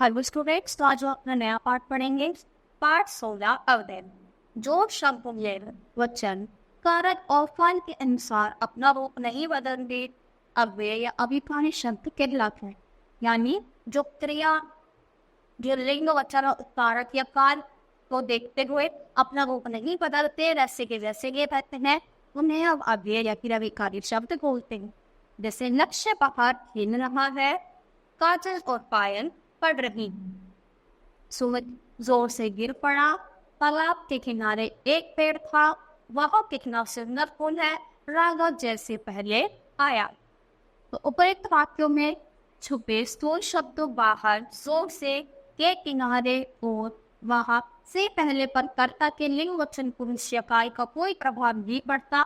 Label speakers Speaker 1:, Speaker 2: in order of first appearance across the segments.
Speaker 1: Hello students, तो आज हम अपना नया पार्ट पढ़ेंगे। पार्ट 16 अवयव। जो शब्द वचन कारक और फल के अनुसार अपना रूप नहीं बदलते अव्यय या अभिप्राय शब्द कहलाते हैं। यानी जो क्रिया, जो लिंग, वचन और कारक या काल को देखते हुए अपना रूप नहीं बदलते, वैसे के वैसे ये रहते हैं, उन्हें अब अव्यय या फिर अभिकारी शब्द बोलते हैं। जैसे लक्ष्य बाहर खेल रहा है, काजल और पायल पढ़ रही। सूरज जोर से गिर पड़ा, तालाब के किनारे एक पेड़ था, वह कितना सुंदर फूल है, राघव जैसे पहले आया। तो उपयुक्त वाक्यों में छुपे स्थूल शब्दों बाहर, जोर से, के किनारे और वहां से पहले पर कर्ता के लिंग, वचन, पुरुष या काय का कोई प्रभाव नहीं पड़ता।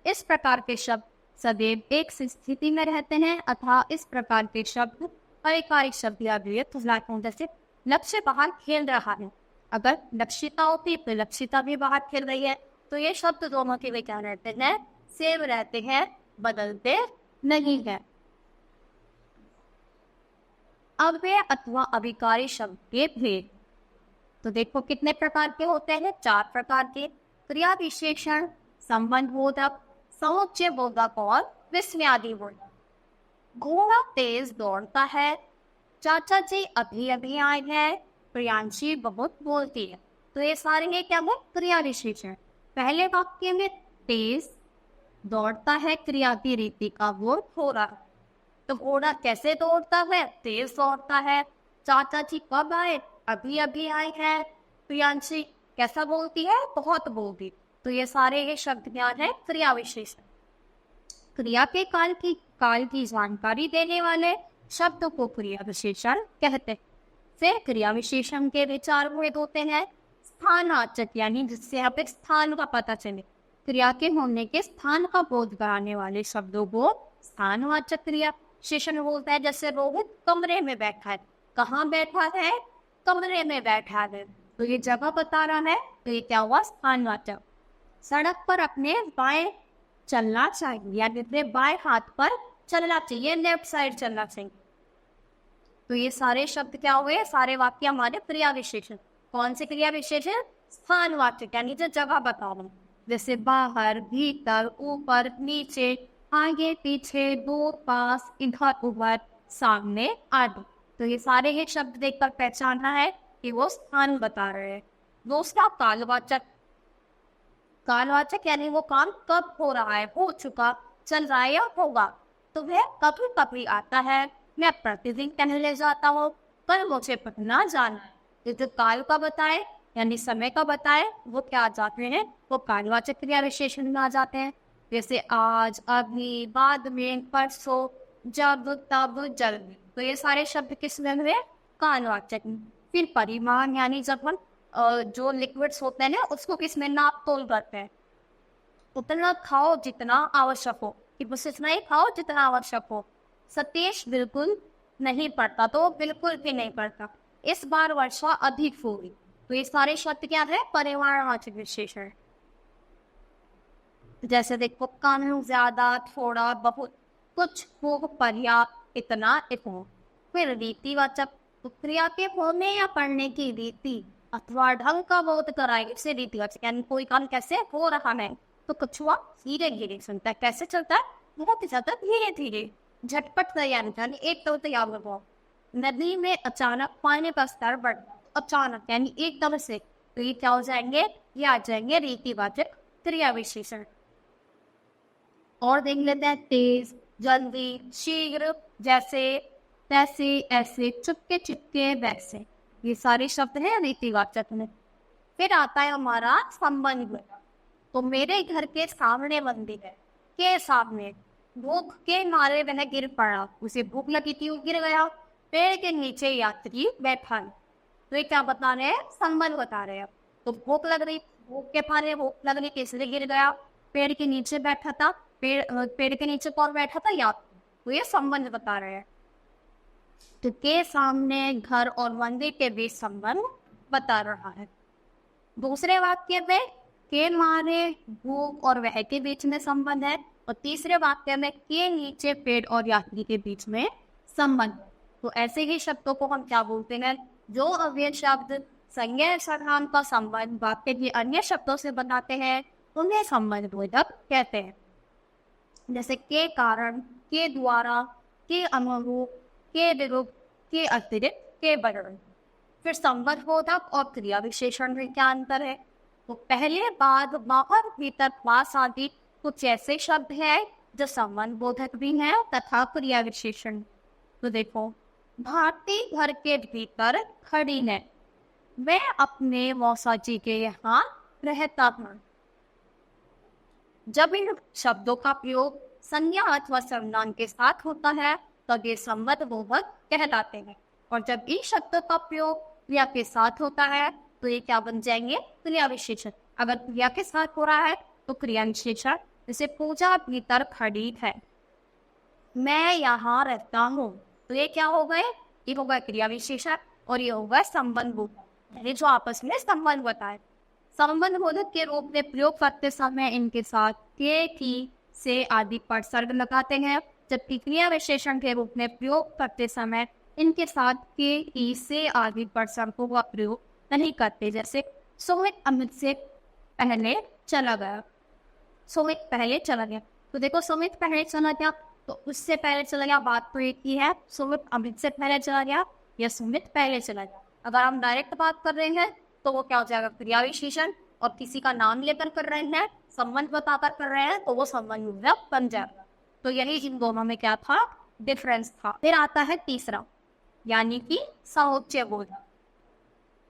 Speaker 1: इस प्रकार के शब्द सदैव एक स्थिति में रहते हैं, अतः इस प्रकार के शब्द अभिकारी शब्द या अव्यय कहलाते हैं। जैसे लक्ष्य बाहर खेल रहा है, अगर लक्षिता होती तो लक्षिता भी बाहर खेल रही है, तो ये शब्द दोनों के लिए क्या रहते हैं, सेम रहते हैं, बदलते नहीं है। अव्यय अथवा अभिकारी शब्द के भेद तो देखो कितने प्रकार के होते हैं, 4 प्रकार के। क्रिया विशेषण, संबंध बोधक, समुच्चय बोधक और विस्मयादि बोधक। घोड़ा तेज दौड़ता है, चाचा जी अभी अभी आए हैं, प्रियांशी बहुत बोलती है। तो ये सारे ये क्या है, क्रिया विशेषण। पहले वाक्य में तेज दौड़ता है, क्रिया की रीति का वो हो रहा है। तो घोड़ा कैसे दौड़ता है, तेज दौड़ता है। चाचा जी कब आए, अभी अभी आए हैं। प्रियांशी कैसा बोलती है, बहुत बोलती। तो ये सारे ये शब्द क्या है, क्रिया विशेषण। क्रिया के काल की जानकारी देने वाले शब्दों को क्रिया विशेषण कहते हैं। फिर क्रिया विशेषण के विचार भेद होते हैं। स्थानवाचक, यानी जिससे हमें स्थान का पता चले, क्रिया के होने के स्थान का बोध कराने वाले शब्दों को स्थानवाचक क्रिया विशेषण बोलता है। जैसे रोहित कमरे में बैठा है, कहाँ बैठा है, कमरे में बैठा है, तो ये जगह बता रहा है, तो ये क्या हुआ, स्थानवाचक। सड़क पर अपने बाएं चलना चाहिए, यानी अपने बाएं हाथ पर चलना चाहिए, लेफ्ट साइड चलना चाहिए। तो ये सारे शब्द क्या हुए, सारे वाक्य हमारे क्रिया विशेषण। कौन से क्रिया विशेषण, स्थानवाचक, यानी जो जगह बता रहा हूं। जैसे बाहर, भीतर, ऊपर, नीचे, आगे, पीछे, दूर, पास, इधर, उधर, सामने आदि। तो ये सारे ये शब्द देखकर पहचानना है कि वो स्थान बता रहे हैं। दूसरा कालवाचक। कालवाचक यानी वो काम कब हो रहा है, हो चुका, चल रहा है या होगा। तो वह कभी कभी आता है, मैं प्रतिदिन पहले जाता हूँ, कल मुझे पढ़ना जाना है। जो काल का बताए यानी समय का बताए, वो क्या आ जाते हैं, वो कालवाचक क्रिया विशेषण में आ जाते हैं। जैसे आज, अभी, बाद में, परसों, जब, तब, जल्द। तो ये सारे शब्द किस में हुए, कालवाचक। फिर परिमाण, यानी जब हम जो लिक्विड्स होते हैं ना, उसको किस में नाप तोल करते हैं। उतना खाओ जितना आवश्यक हो, कि बस इतना ही खाओ जितना आवश्यक हो। सतीश बिल्कुल नहीं पढ़ता, तो बिल्कुल भी नहीं पढ़ता। इस बार वर्षा अधिक हुई। तो ये सारे शब्द क्या है, परिमाणवाचक विशेषण। जैसे देखो, कम, ज्यादा, थोड़ा, बहुत, कुछ, खूब, पर्याप्त, इतना, इतना। फिर रीतिवाचक, तो क्रिया के होने या पढ़ने की रीति अथवा ढंग का बोध कराए, इसे रीतिवाचक। यानी कोई काम कैसे हो रहा है, तो कछुआ धीरे धीरे सुनता है, कैसे चलता है, बहुत ही ज्यादा धीरे धीरे। झटपट तैयार, यानी एक तो तैयार हो। नदी में अचानक पानी का स्तर बढ़, अचानक यानी एकदम से। तो ये क्या हो जाएंगे, ये आ जाएंगे रीतिवाचक क्रिया विशेषण। और देख लेते हैं, तेज, जल्दी, शीघ्र, जैसे, तैसे, ऐसे, चुपके चुपके, वैसे। ये सारे शब्द हैं रीतिवाचक में। फिर आता है हमारा संबंध। तो मेरे घर के सामने मंदिर है, के सामने। भूख के मारे वह गिर पड़ा, उसे भूख लगी थी, वो गिर गया। पेड़ के नीचे यात्री बैठा है। तो ये क्या बता रहे हैं, संबंध बता रहे हैं। तो भूख लग रही, भूख के मारे भूख लग रही, इसलिए गिर गया। पेड़ के नीचे बैठा था, पेड़ के नीचे कौन बैठा था, यात्री। तो ये संबंध बता रहे हैं। तो के सामने, घर और मंदिर के बीच संबंध बता रहा है। दूसरे वाक्य में के मारे, भूख और वह के बीच में संबंध है, और तीसरे वाक्य में के नीचे, पेड़ और यात्री के बीच में संबंध। तो ऐसे ही शब्दों को हम क्या बोलते हैं, जो अव्यय शब्द संज्ञा स्थान का संबंध वाक्य के अन्य शब्दों से बनाते हैं उन्हें संबंध बोधक कहते हैं। जैसे के कारण, के द्वारा, के अनुरूप, के विरूप, के अतिरिक्त, के वर्ण। फिर संबंध बोधक और क्रिया विशेषण में क्या अंतर है? तो पहले, बाद, बाहर, भीतर, पास आदि कुछ ऐसे शब्द हैं जो संबंध बोधक भी हैं तथा क्रिया विशेषण। तो देखो, भारती घर के भीतर खड़ी है, मैं अपने मौसा जी के यहाँ रहता हूँ। जब इन शब्दों का प्रयोग संज्ञा अथवा सर्वनाम के साथ होता है तब ये संबंध बोधक कहलाते हैं, और जब इन शब्दों का प्रयोग क्रिया के साथ होता है तो ये क्या बन जाएंगे? क्रिया विशेषण। अगर क्रिया के साथ हो रहा है तो क्रिया विशेषण। जैसे पूजा भीतर खड़ी है, मैं यहाँ रहता हूँ, तो ये क्या हो गए? ये होगा क्रिया विशेषण और ये होगा संबंध बोधक, जो आपस में संबंध बताए। संबंध बोधक के रूप में प्रयोग करते समय इनके साथ के, की, से आदि पर सर्ग लगाते हैं, जबकि क्रिया विशेषण के रूप में प्रयोग करते समय इनके साथ के, की, से आदि पर सर्गों का प्रयोग नहीं करते। जैसे सुमित अमित से पहले चला गया, सुमित पहले चला गया। तो देखो, सुमित पहले चला गया तो उससे पहले चला गया, बात तो एक ही है, सुमित अमित से पहले चला गया या सुमित पहले चला गया। अगर हम डायरेक्ट बात कर रहे हैं तो वो क्या हो जाएगा? क्रिया विशेषण। और किसी का नाम लेकर कर रहे हैं, संबंध बताकर कर रहे हैं, तो वो संबंध बोधक बन जाएगा। तो यही इन दोनों में क्या था? डिफरेंस था। फिर आता है तीसरा, यानी कि समुच्चय बोधक।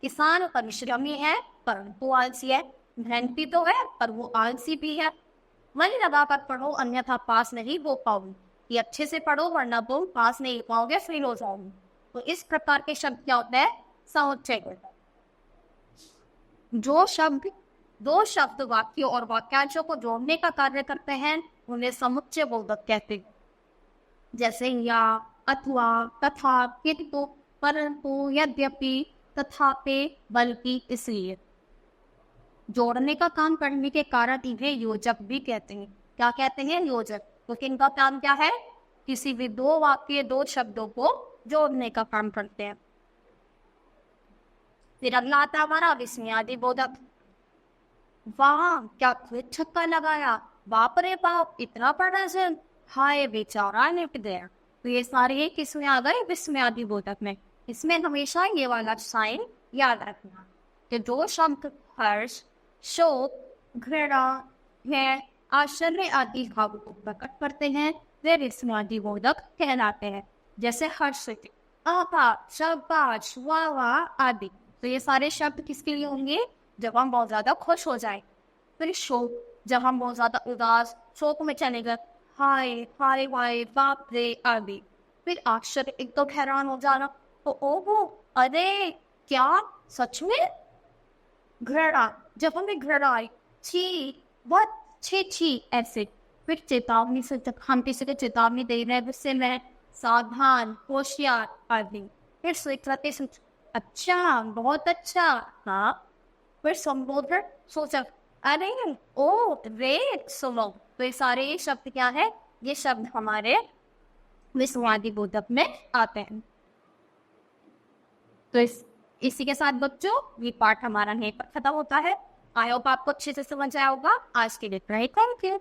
Speaker 1: किसान परिश्रमी है परंतु आलसी है, मेहनती तो है पर वो आलसी भी है। मन लगाकर पढ़ो अन्यथा पास नहीं हो पाओगे, ये अच्छे से पढ़ो वरना तुम पास नहीं हो पाओगे, फेल हो जाओगे। तो इस प्रकार के शब्द क्या होते हैं? समुच्चय बोधक। जो शब्द दो शब्द वाक्य और वाक्यांशों को जोड़ने का कार्य करते हैं उन्हें समुच्चय बोधक कहते हैं। जैसे या, अथवा, तथा, किंतु, परंतु, यद्यपि, तथापि, बल्कि, इसलिए। जोड़ने का काम करने के कारण इन्हें योजक भी कहते हैं। क्या कहते हैं? योजक। तो इनका काम क्या है? किसी भी दो वाक्य, दो शब्दों को जोड़ने का काम करते हैं। फिर अगला आता है हमारा विस्मयादि बोधक। वाह, क्या फिर छक्का लगाया, बाप रे बाप, इतना बड़ा जन, हाय बेचारा निपट गया। तो ये सारे किसमें आ गए? विस्मयादि बोधक में। इसमें हमेशा ये वाला साइन याद रखना कि जो शब्द हर्ष, शोक, घृणा, भय, आश्चर्य आदि भावों को प्रकट करते हैं वे विस्मयादि बोधक कहलाते हैं। जैसे हर्ष, आभा, शाबाश, वाह वाह आदि। तो ये सारे शब्द किसके लिए होंगे? जब हम बहुत ज्यादा खुश हो जाए। फिर शोक, जब हम बहुत ज्यादा उदास, शोक में चले गए, हाय हाय वाय, बाप रे आदि। फिर आश्चर्य, एकदम हैरान हो जाना, तो ओहो, अरे क्या, सच में। घृणा, जब हमें घृणा आई, छी, बहुत छी छी ऐसे। फिर चेतावनी से, जब हम किसी को चेतावनी दे रहे हैं गुस्से में, सावधान, होशियार आदि। फिर स्वीकृति, अच्छा, बहुत अच्छा, हाँ। फिर संबोधन, सोचा, अरे ओ रे सुनो। तो ये सारे शब्द क्या है? ये शब्द हमारे विस्मयादि बोधक में आते हैं। तो इसी के साथ बच्चों ये पाठ हमारा यहीं पर खत्म होता है। आई होप आपको अच्छे से समझ आया होगा। आज के लिए थैंक यू।